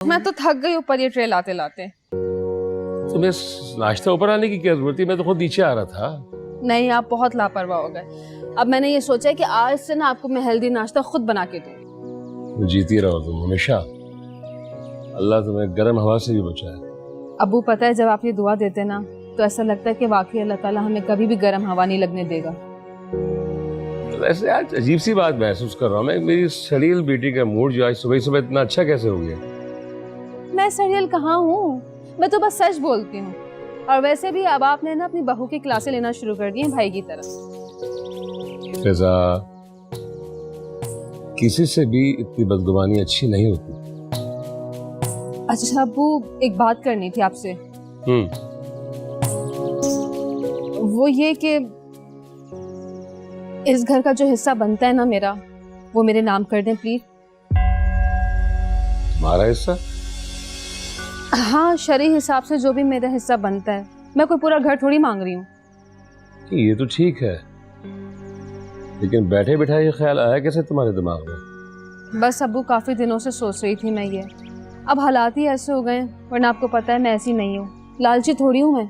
मैं तो थक गई ऊपर ये ट्रे लाते लाते। तुम्हें नाश्ता ऊपर आने की क्या जरूरत थी? मैं तो खुद नीचे आ रहा था। नहीं, आप बहुत लापरवाह हो गए। अब मैंने ये सोचा है कि आज से ना आपको मैं हेल्दी नाश्ता खुद बना के दूँ। जीती रहो तुम हमेशा। अल्लाह तुम्हें गर्म हवा से भी बचाए। अबू पता है, जब आप ये दुआ देते ना तो ऐसा लगता है कि वाकई अल्लाह ताला हमें कभी भी गर्म हवा नहीं लगने देगा। वैसे आज अजीब सी बात महसूस कर रहा हूँ मैं। मेरी सड़ील बेटी का मूड जो आज सुबह सुबह इतना अच्छा कैसे हो गया? मैं सड़ियल कहाँ हूँ, मैं तो बस सच बोलती हूँ। और वैसे भी अब आपने ना अपनी बहू की क्लासें लेना शुरू कर दी हैं भाई की तरफ। फिजा, किसी से भी इतनी बदगुमानी अच्छी नहीं होती। अच्छा अबू, एक बात करनी थी आपसे। वो ये कि इस घर का जो हिस्सा बनता है ना मेरा, वो मेरे नाम कर दें प्लीज। तुम्हारा हिस्सा? हाँ, शरई हिसाब से जो भी मेरा हिस्सा बनता है। मैं कोई पूरा घर थोड़ी मांग रही हूँ। ये तो ठीक है, लेकिन बैठे बैठाए ये ख्याल आया कैसे तुम्हारे दिमाग में? बस अबू, काफी दिनों से सोच रही थी मैं ये। अब हालात ही ऐसे हो गए, वरना आपको पता है मैं ऐसी नहीं हूँ, लालची थोड़ी हूँ मैं।